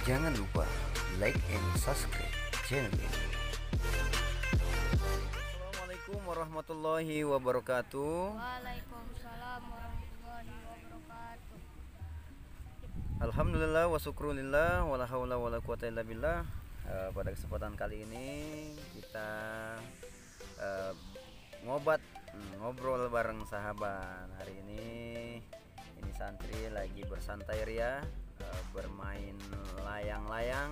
Jangan lupa like and subscribe channel ini. Assalamualaikum warahmatullahi wabarakatuh. Waalaikumsalam warahmatullahi wabarakatuh. Alhamdulillah wa syukrulillah wala haula wala quwata illa billah. Pada kesempatan kali ini kita ngobrol bareng sahabat. Hari ini santri lagi bersantai ria, bermain layang-layang.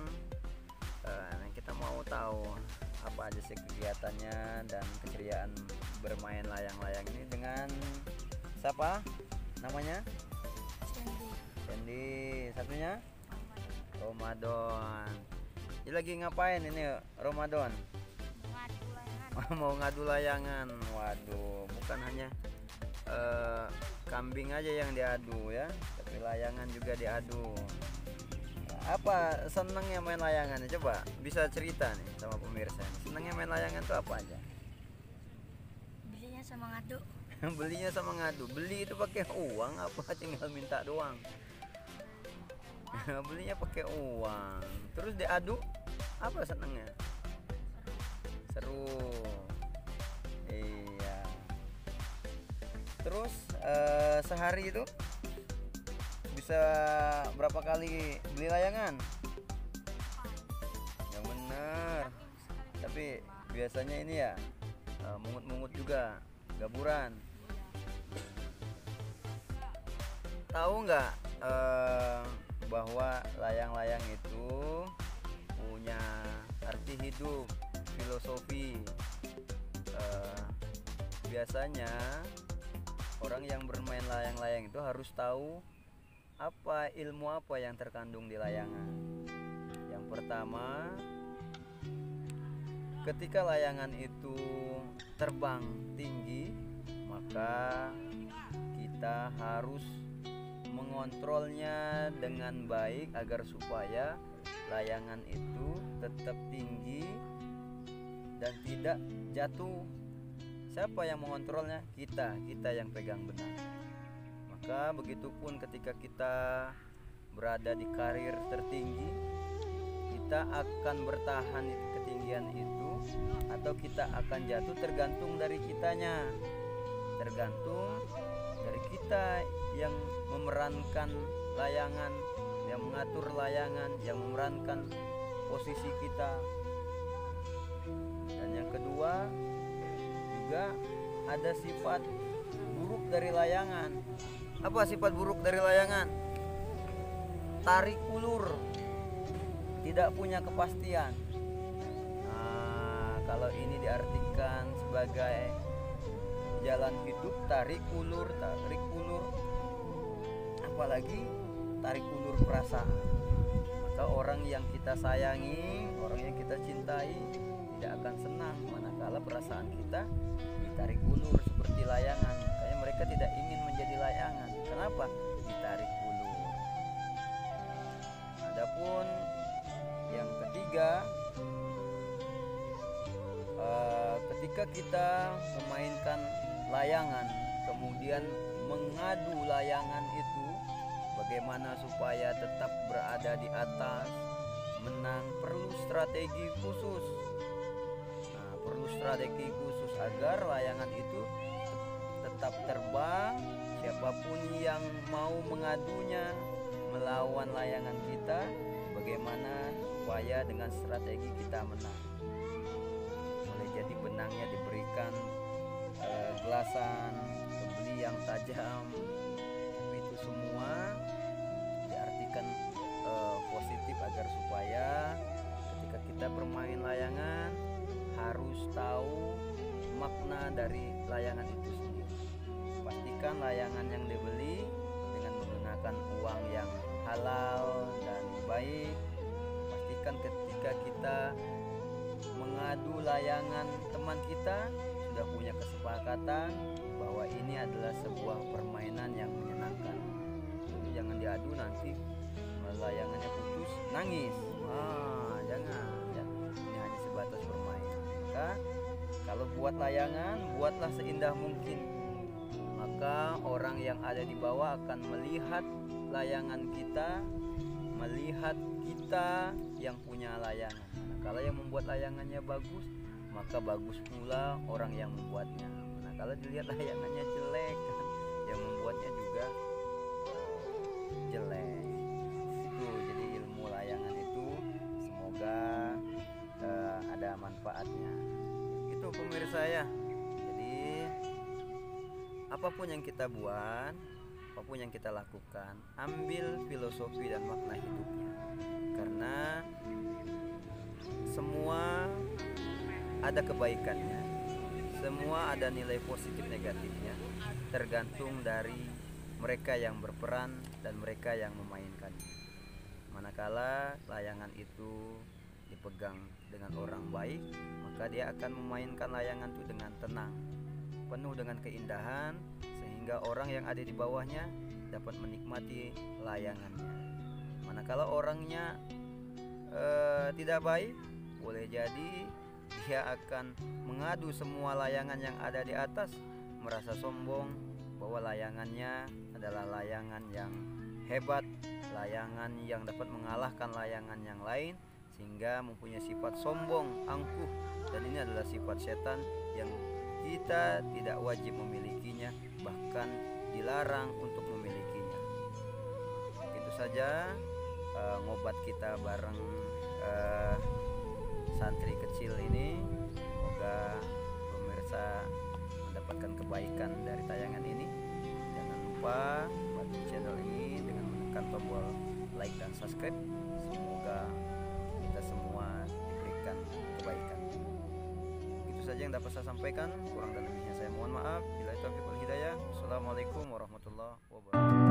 Kita mau tahu apa aja sih kegiatannya dan keceriaan bermain layang-layang ini dengan siapa namanya? Sandy. Satunya Ramadan. Dia lagi ngapain ini Ramadan? Mau ngadu layangan. Waduh, bukan hanya kambing aja yang diadu ya, tapi layangan juga diadu. Apa senangnya main layangan? Coba bisa cerita nih sama pemirsa. Senangnya main layangan tuh apa aja? Belinya sama ngadu. Belinya sama ngadu. Beli itu pakai uang apa tinggal minta doang? Belinya pakai uang. Terus diadu apa senangnya? Seru. Iya. Terus sehari itu bisa berapa kali beli layangan? Yang bener. Tapi biasanya ini ya mungut-mungut juga, gaburan. Tahu nggak bahwa layang-layang itu punya arti hidup, filosofi. Biasanya orang yang bermain layang-layang itu harus tahu ilmu apa yang terkandung di layangan. Yang pertama, ketika layangan itu terbang tinggi, maka kita harus mengontrolnya dengan baik agar supaya layangan itu tetap tinggi dan tidak jatuh. Siapa yang mengontrolnya? Kita yang pegang benar. Maka begitupun ketika kita berada di karir tertinggi, kita akan bertahan di ketinggian itu atau kita akan jatuh tergantung dari kitanya. Tergantung dari kita yang memerankan layangan, yang mengatur layangan, yang memerankan posisi kita. Dan yang kedua, juga ada sifat buruk dari layangan. Apa sifat buruk dari layangan? Tarik ulur, tidak punya kepastian. Nah, kalau ini diartikan sebagai jalan hidup, tarik ulur, apalagi tarik ulur perasaan. Maka orang yang kita sayangi, orang yang kita cintai tidak akan senang manakala perasaan kita ditarik ulur seperti layangan. Makanya mereka tidak ingin menjadi layangan. Kenapa? Ditarik ulur. Adapun yang ketiga, ketika kita memainkan layangan kemudian mengadu layangan itu, bagaimana supaya tetap berada di atas, menang, perlu strategi khusus. Perlu strategi khusus agar layangan itu tetap terbang. Siapapun yang mau mengadunya melawan layangan kita, bagaimana supaya dengan strategi kita menang. Boleh jadi benangnya diberikan gelasan, beli yang tajam, tapi itu semua diartikan positif agar supaya ketika kita bermain layangan harus tahu makna dari layangan itu sendiri. Pastikan layangan yang dibeli dengan menggunakan uang yang halal dan baik. Pastikan ketika kita mengadu layangan teman kita sudah punya kesepakatan bahwa ini adalah sebuah permainan yang menyenangkan. Jadi jangan diadu nanti layangannya putus nangis. Jangan ya. Ini hanya sebatas bermain. Maka kalau buat layangan, buatlah seindah mungkin. Maka maka orang yang ada di bawah akan melihat layangan kita, melihat kita yang punya layangan. Nah, kalau yang membuat layangannya bagus, maka bagus pula orang yang membuatnya. Nah, kalau dilihat layangannya jelek, yang membuatnya juga jelek. Itu jadi ilmu layangan itu semoga ada manfaatnya. Itu pemirsa ya. Jadi apapun yang kita buat, apapun yang kita lakukan, ambil filosofi dan makna hidupnya. Karena semua ada kebaikannya, semua ada nilai positif negatifnya, tergantung dari mereka yang berperan dan mereka yang memainkannya. Manakala layangan itu dipegang dengan orang baik, maka dia akan memainkan layangan itu dengan tenang, penuh dengan keindahan, sehingga orang yang ada di bawahnya dapat menikmati layangannya. Manakala orangnya tidak baik, boleh jadi dia akan mengadu semua layangan yang ada di atas, merasa sombong bahwa layangannya adalah layangan yang hebat, layangan yang dapat mengalahkan layangan yang lain, sehingga mempunyai sifat sombong, angkuh, dan ini adalah sifat setan yang kita tidak wajib memilikinya, bahkan dilarang untuk memilikinya. Itu saja ngobat kita bareng santri kecil ini. Semoga pemirsa mendapatkan kebaikan dari tayangan ini. Jangan lupa bantu channel ini dengan menekan tombol like dan subscribe. Semoga kita semua diberikan kebaikan. Itu saja yang dapat saya sampaikan. Kurang dan lebihnya saya mohon maaf. Bila taufiq wal hidayah. Assalamualaikum warahmatullahi wabarakatuh.